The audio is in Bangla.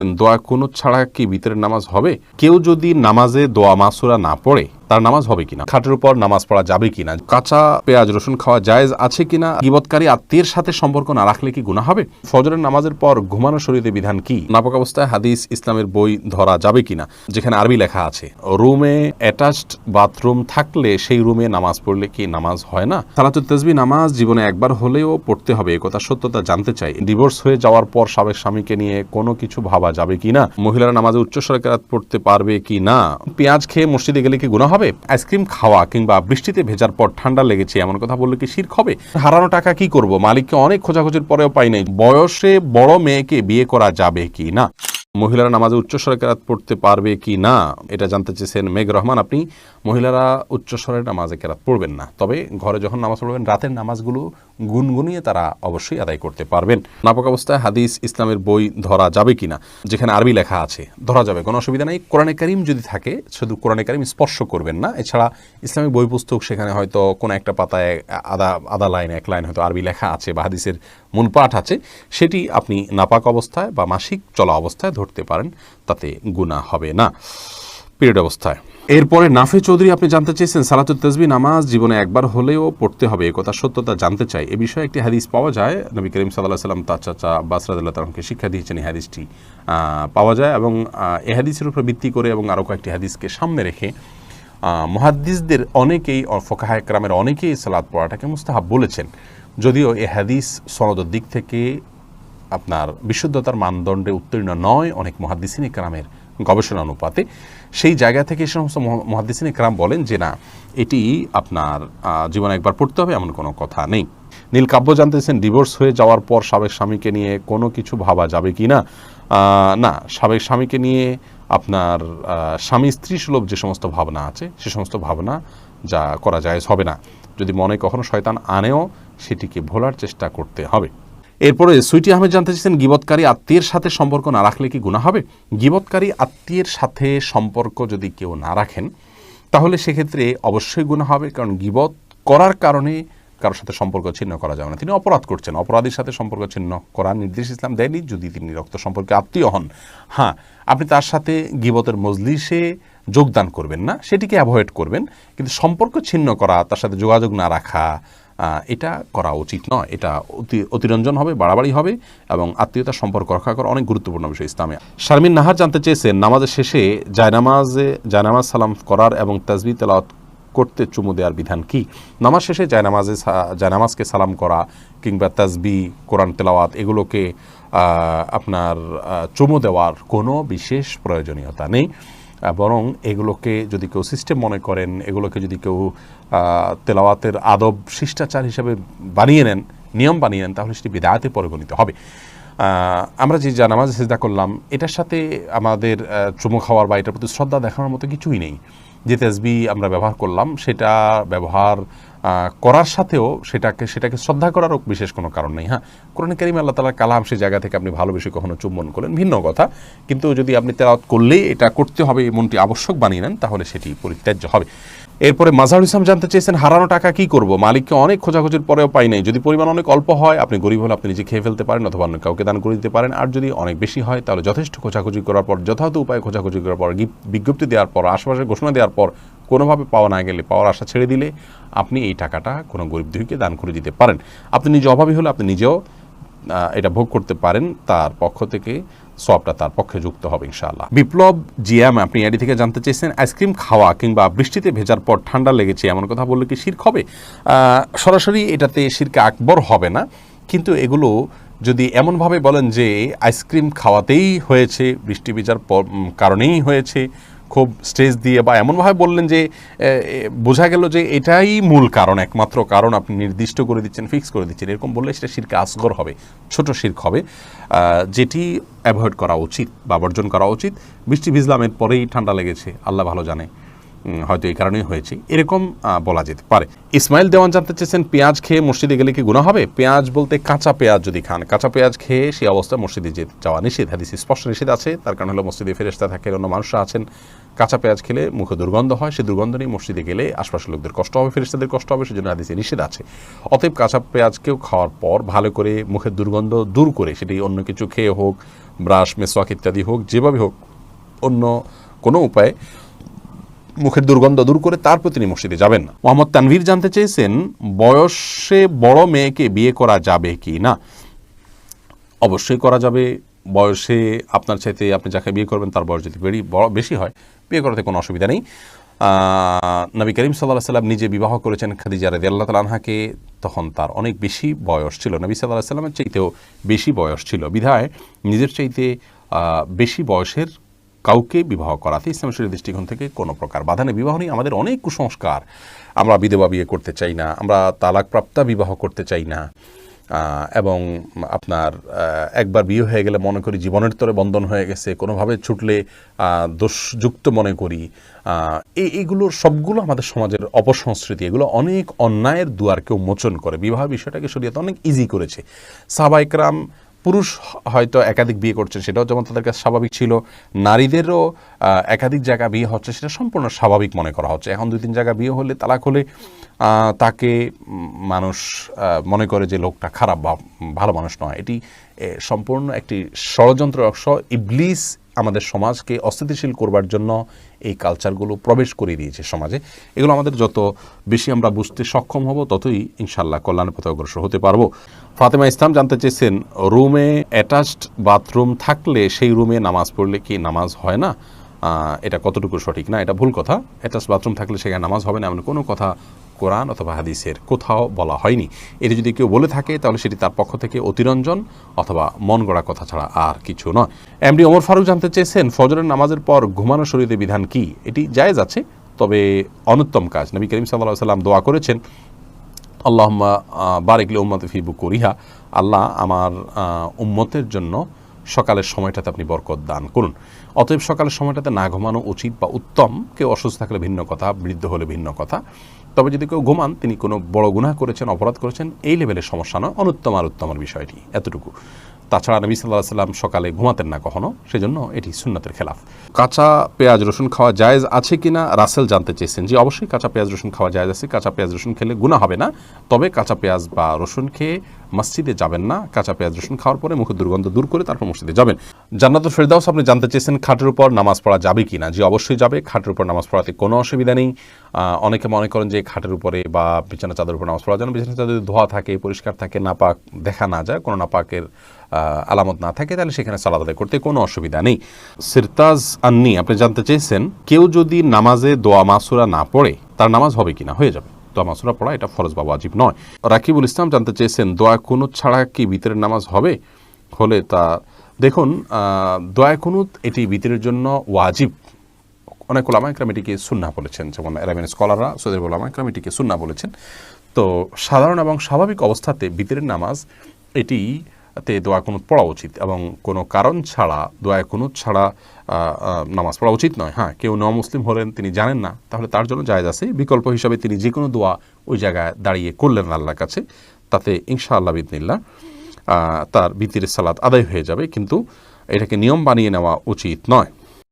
দোয়া কুনুত ছাড়া কি ভিতরের নামাজ হবে? কেউ যদি নামাজে দোয়া মাসুরা না পড়ে তার নামাজ হবে কিনা, খাটের উপর নামাজ পড়া যাবে কিনা, কাঁচা পেঁয়াজ রসুন খাওয়া জায়েজ আছে কিনা, গীবতকারী আত্মীয়ের সাথে সম্পর্ক না রাখলে কি গুনাহ হবে, ফজরের নামাজের পর ঘুমানো শরীয়তে বিধান কি, নাপাক অবস্থায় হাদিস ইসলামের বই ধরা যাবে কিনা যেখানে আরবি লেখা আছে, রুমে অ্যাটাচড বাথরুম থাকলে সেই রুমে নামাজ পড়লে কি নামাজ হয় না, সালাতুত তাসবিহ নামাজ জীবনে একবার হলেও পড়তে হবে একথা সত্যতা জানতে চাই, ডিভোর্স হয়ে যাওয়ার পর সাবেক স্বামীকে নিয়ে কোনো কিছু ভাবা যাবে কিনা, মহিলারা নামাজে উচ্চস্বরে কেরাত পড়তে পারবে কি না, পেঁয়াজ খেয়ে মসজিদে গেলে কি গুনাহ হবে, আইসক্রিম খাওয়া কিংবা বৃষ্টিতে ভেজার পর ঠান্ডা লেগেছে এমন কথা বললে কি শিরক হবে, হারানো টাকা কি করব, মালিককে অনেক খোঁজাখুঁজির পরেও পাই নাই, বয়সে বড় মেয়েকে বিয়ে করা যাবে কি না, মহিলারা নামাজে উচ্চস্বরে কেরাত পড়তে পারবে কি না, এটা জানতে চেয়েছেন মেঘ রহমান। আপনি মহিলারা উচ্চস্বরে নামাজে কেরাত পড়বেন না, তবে ঘরে যখন নামাজ পড়বেন রাতের নামাজগুলো গুনগুনিয়ে তারা অবশ্যই আদায় করতে পারবেন। নাপাক অবস্থায় হাদিস ইসলামের বই ধরা যাবে কিনা যেখানে আরবি লেখা আছে, ধরা যাবে, কোনো অসুবিধা নেই। কোরআনে কারিম যদি থাকে শুধু কোরআনে কারিম স্পর্শ করবেন না, এছাড়া ইসলামিক বই পুস্তক সেখানে হয়তো কোনো একটা পাতায় আধা লাইন এক লাইন হয়তো আরবি লেখা আছে বা হাদিসের মূল পাঠ আছে, সেটি আপনি নাপাক অবস্থায় বা মাসিক চলা অবস্থায় ধরতে পারেন, তাতে গুনাহ হবে না পিরিয়ড অবস্থায়। এরপরে নাফে চৌধুরী আপনি জানতে চেয়েছেন সালাতুত তাসবিহ নামাজ জীবনে একবার হলেও পড়তে হবে একথা সত্যতা জানতে চাই, এ বিষয়ে একটি হাদিস পাওয়া যায়, নবী করিম সাল্লাল্লাহু আলাইহি ওয়াসাল্লাম তার চাচা আব্বাস রাদিয়াল্লাহু তাআলাকে শিক্ষা দিয়েছেন, এই হাদিসটি পাওয়া যায় এবং এই হাদিসের উপর ভিত্তি করে এবং আরও কয়েকটি হাদিসকে সামনে রেখে মুহাদ্দিসদের অনেকেই ফুকাহায়ে কেরামের অনেকেই সালাত পড়াটাকে মুস্তাহাব বলেছেন, যদিও এই হাদিস সনদের দিক থেকে আপনার বিশুদ্ধতার মানদণ্ডে উত্তীর্ণ নয় অনেক মুহাদ্দিসিনে কেরামের গবেষণা অনুপাতে, সেই জায়গা থেকে এই সমস্ত মুহাদ্দিসিনে কেরাম বলেন যে না, এটি আপনার জীবনে একবার পড়তে হবে এমন কোনো কথা নেই। নীল কাব্য জানতেছেন ডিভোর্স হয়ে যাওয়ার পর সাবেক স্বামীকে নিয়ে কোনো কিছু ভাবা যাবে কি না, না, সাবেক স্বামীকে নিয়ে আপনার স্বামী স্ত্রী সুলভ যে সমস্ত ভাবনা আছে সে সমস্ত ভাবনা যা করা জায়েজ হবে না, যদি মনে কখনো শয়তান আনেও সেটিকে ভোলার চেষ্টা করতে হবে। এরপরে সুইটি আহমেদ জানতে চাইছেন গীবতকারী আত্মীয়ের সাথে সম্পর্ক না রাখলে কি গুনাহ হবে, গীবতকারী আত্মীয়ের সাথে সম্পর্ক যদি কেউ না রাখেন তাহলে সেক্ষেত্রে অবশ্যই গুনাহ হবে, কারণ গীবত করার কারণে কারোর সাথে সম্পর্ক ছিন্ন করা যাবে না, তিনি অপরাধ করছেন, অপরাধীর সাথে সম্পর্ক ছিন্ন করার নির্দেশ ইসলাম দেয়নি যদি তিনি রক্ত সম্পর্কে আত্মীয় হন। হ্যাঁ, আপনি তার সাথে গীবতের মজলিসে যোগদান করবেন না, সেটিকে অ্যাভয়েড করবেন, কিন্তু সম্পর্ক ছিন্ন করা, তার সাথে যোগাযোগ না রাখা, এটা করা উচিত নয়, এটা অতিরঞ্জন হবে, বাড়াবাড়ি হবে এবং আত্মীয়তার সম্পর্ক রক্ষা করা অনেক গুরুত্বপূর্ণ বিষয় ইসলামে। শারমিন নাহার জানতে চেয়েছেন নামাজের শেষে জায়নামাজ সালাম করার এবং তাসবিহ তেলাওয়াত করতে চুমু দেওয়ার বিধান কি, নামাজ শেষে জায়নামাজকে সালাম করা কিংবা তাসবিহ কোরআন তেলাওয়াত এগুলোকে আপনার চুমু দেওয়ার কোনো বিশেষ প্রয়োজনীয়তা নেই, বরং এগুলোকে যদি কেউ সিস্টেম মনে করেন, এগুলোকে যদি কেউ তেলাওয়াতের আদব শিষ্টাচার হিসেবে বানিয়ে নেন, নিয়ম বানিয়ে নেন, তাহলে সেটি বিদআতে পরিগণিত হবে। আমরা যে নামাজে সিজদা করলাম এটার সাথে আমাদের চুমু খাওয়ার বা এটার প্রতি শ্রদ্ধা দেখানোর মতো কিছুই নেই, যে তাসবিহ আমরা ব্যবহার করলাম সেটা ব্যবহার করার সাথেও সেটাকে শ্রদ্ধা করারও বিশেষ কোনো কারণ নেই। হ্যাঁ, কোরআন কারিমে আল্লাহ তাআলার কালাম, সেই জায়গা থেকে আপনি ভালোবেসে কখনো চুম্বন করলেন ভিন্ন কথা, কিন্তু যদি আপনি তেলাওয়াত করলেই এটা করতে হবে এমনটি আবশ্যক বানিয়ে নেন তাহলে সেটি পরিত্যাজ্য হবে। এরপরে মাজাহুল ইসলাম জানতে চেয়েছেন হারানো টাকা কি করব, মালিককে অনেক খোঁজাখুঁজির পরেও পাই নাই, যদি পরিমাণ অনেক অল্প হয় আপনি গরিব হলে আপনি নিজে খেয়ে ফেলতে পারেন অথবা অন্য কাউকে দান করে দিতে পারেন, আর যদি অনেক বেশি হয় তাহলে যথেষ্ট খোঁজাখুঁজি করার পর, যথাযথ উপায়ে খোঁজাখুঁজি করার পর, বিজ্ঞপ্তি দেওয়ার পর, আশেপাশে ঘোষণা দেওয়ার পর কোনোভাবে পাওয়া না গেলে পাওয়ার আশা ছেড়ে দিলে আপনি এই টাকাটা কোনো গরিব দুঃখীকে দান করে দিতে পারেন। আপনি নিজে অভাবী হলে আপনি নিজেও এটা ভোগ করতে পারেন, তার পক্ষ থেকে সওয়াবটা তার পক্ষে যুক্ত হবে ইনশাআল্লাহ। বিপ্লব জিএম আপনি এডি থেকে জানতে চেয়েছেন আইসক্রিম খাওয়া কিংবা বৃষ্টিতে ভেজার পর ঠান্ডা লেগেছে এমন কথা বললে কি শিরক হবে, সরাসরি এটাতে শিরকে আকবর হবে না, কিন্তু এগুলো যদি এমনভাবে বলেন যে আইসক্রিম খাওয়াতেই হয়েছে, বৃষ্টি ভেজার কারণেই হয়েছে, খুব স্ট্রেস দিয়ে বা এমনভাবে বললেন যে বোঝা গেল যে এটাই মূল কারণ, একমাত্র কারণ আপনি নির্দিষ্ট করে দিচ্ছেন, ফিক্স করে দিচ্ছেন, এরকম বললে সেটা শিরকে আসগর হবে, ছোট শিরক হবে, যেটি অ্যাভয়েড করা উচিত বা বর্জন করা উচিত। বৃষ্টি ভিজলাম এর পরেই ঠান্ডা লেগেছে, আল্লাহ ভালো জানে, হয়তো এই কারণেই হয়েছে, এরকম বলা যেতে পারে। ইসমাইল দেওয়ান জানতে চেয়েছেন পেঁয়াজ খেয়ে মসজিদে গেলে কি গুনাহ হবে, পেঁয়াজ বলতে কাঁচা পেঁয়াজ যদি খান, কাঁচা পেঁয়াজ খেয়ে সেই অবস্থায় মসজিদে যাওয়া নিষেধ, হাদিসে স্পষ্ট নিষেধ আছে, তার কারণ হলো মসজিদে ফেরেশতা থাকে, অন্য মানুষরা আছেন, কাঁচা পেঁয়াজ খেলে মুখে দুর্গন্ধ হয়, সেই দুর্গন্ধ নিয়ে মসজিদে গেলে আশপাশের লোকদের কষ্ট হবে, ফেরেশতাদের কষ্ট হবে, সেজন্য হাদিসে নিষেধ আছে। অতএব কাঁচা পেঁয়াজকেও খাওয়ার পর ভালো করে মুখের দুর্গন্ধ দূর করে, সেটি অন্য কিছু খেয়ে হোক, ব্রাশ, মেসওয়াক ইত্যাদি হোক, যেভাবে হোক অন্য কোনো উপায়ে মুখের দুর্গন্ধ দূর করে তারপর তিনি মসজিদে যাবেন না। মোহাম্মদ তানভীর জানতে চেয়েছেন, বয়সে বড় মেয়েকে বিয়ে করা যাবে কি না? অবশ্যই করা যাবে। বয়সে আপনার চাইতে আপনি যাকে বিয়ে করবেন তার বয়স যদি বেশি হয়, বিয়ে করাতে কোনো অসুবিধা নেই। নবী করিম সাল্লাল্লাহু আলাইহি ওয়াসাল্লাম নিজে বিবাহ করেছেন খাদিজা রাদিয়াল্লাহু তাআলা আনহাকে, তখন তার অনেক বেশি বয়স ছিল, নবী সাল্লাল্লাহু আলাইহি ওয়াসাল্লামের চাইতেও বেশি বয়স ছিল, বিধায় নিজের চাইতে বেশি বয়সের কাউকে বিবাহ করাতে ইসলাম শরীয়তের দৃষ্টিকোণ থেকে কোনো প্রকার বাধা নেই। বিবাহ নিয়ে আমাদের অনেক কুসংস্কার, আমরা বিধবা বিয়ে করতে চাই না, আমরা তালাকপ্রাপ্তা বিবাহ করতে চাই না, এবং আপনার একবার বিয়ে হয়ে গেলে মনে করি জীবনের তরে বন্ধন হয়ে গেছে, কোনোভাবে ছুটলে দোষযুক্ত মনে করি। এইগুলোর সবগুলো আমাদের সমাজের অপসংস্কৃতি, এগুলো অনেক অন্যায়ের দুয়ারকে উন্মোচন করে। বিবাহ বিষয়টাকে শরীয়ত অনেক ইজি করেছে। সাহাবায়ে কেরাম পুরুষ হয়তো একাধিক বিয়ে করছেন, সেটাও যেমন তাদের কাছে স্বাভাবিক ছিল, নারীদেরও একাধিক জায়গা বিয়ে হচ্ছে সেটা সম্পূর্ণ স্বাভাবিক মনে করা হচ্ছে। এখন 2-3 জায়গা বিয়ে হলে, তালাক হলে তাকে মানুষ মনে করে যে লোকটা খারাপ বা ভালো মানুষ নয়। এটি সম্পূর্ণ একটি ষড়যন্ত্র অংশ। ইবলিস আমাদের সমাজকে অস্থিতিশীল করবার জন্য এই কালচারগুলো প্রবেশ করে দিয়েছে সমাজে। এগুলো আমাদের যত বেশি আমরা বুঝতে সক্ষম হব, ততই ইনশাআল্লাহ কল্যাণের পথে অগ্রসর হতে পারবো। ফাতেমা ইসলাম জানতে চেয়েছেন, রুমে অ্যাটাচড বাথরুম থাকলে সেই রুমে নামাজ পড়লে কি নামাজ হয় না? এটা কতটুকু সঠিক? না, এটা ভুল কথা। অ্যাটাচড বাথরুম থাকলে সেখানে নামাজ হবে না এমন কোনো কথা কোরআন অথবা হাদিসের কোথাও বলা হয়নি। এটি যদি কেউ বলে থাকে তাহলে সেটি তার পক্ষ থেকে অতিরঞ্জন অথবা মন গড়া কথা ছাড়া আর কিছু নয়। এমডি ওমর ফারুক জানতে চেয়েছেন, ফজরের নামাজের পর ঘুমানো শরীয়তে বিধান কি? এটি জায়েজ আছে, তবে অনুত্তম কাজ। নবী করিম সাল্লাল্লাহু আলাইহি ওয়াসাল্লাম দোয়া করেছেন, আল্লাহুম্মা বারিক লি উম্মতি ফি বুকুরিহা, আল্লাহ আমার উম্মতের জন্য সকালের সময়টাতে আপনি বরকত দান করুন। অতএব সকালের সময়টাতে না ঘুমানো উচিত বা উত্তম। কেউ অসুস্থ থাকলে ভিন্ন কথা, বৃদ্ধ হলে ভিন্ন কথা। তবে যদি কেউ ঘুমান, তিনি কোনো বড় গুনাহ করেছেন, অপরাধ করেছেন, এই লেভেলের সমস্যা নয়, অনুত্তম আর উত্তমের বিষয়টি এতটুকু। তাছাড়া নবী সাল্লাল্লাহু আলাইহি ওয়াসাল্লাম সকালে ঘুমাতেন না কখনো, সেজন্য এটি সুন্নাতের খেলাফ। কাঁচা পেঁয়াজ রসুন খাওয়া জায়েজ আছে কিনা রাসেল জানতে চেয়েছেন। জি, অবশ্যই কাঁচা পেঁয়াজ রসুন খাওয়া জায়েজ আছে। কাঁচা পেঁয়াজ রসুন খেলে গুনাহ হবে না, তবে কাঁচা পেঁয়াজ বা রসুন খেয়ে মসজিদে যাবেন না। কাঁচা পেঁয়াজ রসুন খাওয়ার পরে মুখের দুর্গন্ধ দূর করে তারপর মসজিদে যাবেন। জান্নাতুল ফেরদাউস আপনি জানতে চেয়েছেন, খাটের উপর নামাজ পড়া যাবে কিনা? জি, অবশ্যই যাবে। খাটের উপর নামাজ পড়াতে কোনো অসুবিধা নেই। অনেকে মনে করেন যে খাটের উপরে বা বিছানা চাদর উপর নামাজ পড়া যেন বিছানা চাদর ধোয়া থাকে, পরিষ্কার থাকে, নাপাক দেখা না যায়, কোনো নাপাকের আলামত না থাকে, তাহলে সেখানে সালাত আদায় করতে কোনো অসুবিধা নেই। সিরতাজ আন্নি আপনি জানতে চেয়েছেন, কেউ যদি নামাজে দোয়া মাসুরা না পড়ে তার নামাজ হবে কিনা? হয়ে যাবে। দোয়া মাসুরা পড়া এটা ফরজ বা ওয়াজিব নয়। রাকিবুল ইসলাম জানতে চেয়েছেন, দোয়া কুনুত ছাড়া কি ভিতরের নামাজ হবে? হলে তা দেখুন, দোয়া কুনুত এটি ভিতরের জন্য ওয়াজিব। অনেক উলামা ইকরাম এটিকে সুন্নাহ বলেছেন, যেমন আরবিয়ান স্কলাররা, সৌদি উলামা ইকরাম এটিকে সুন্নাহ বলেছেন। তো সাধারণ এবং স্বাভাবিক অবস্থাতে ভিতরের নামাজ এটিতে দোয়া কুনুত পড়া উচিত, এবং কোনো কারণ ছাড়া দোয়া কুনুত ছাড়া নামাজ পড়া উচিত নয়। হ্যাঁ, কেউ মুসলিম হলেন, তিনি জানেন না, তাহলে তার জন্য জায়েজ আছে। বিকল্প হিসাবে তিনি যে কোনো দোয়া ওই জায়গায় দাঁড়িয়ে করলেন আল্লাহর কাছে, তাতে ইনশাআল্লাহ বিইذনিল্লাহ তার ভিতরের সালাত আদায় হয়ে যাবে, কিন্তু এটাকে নিয়ম বানিয়ে নেওয়া উচিত নয়।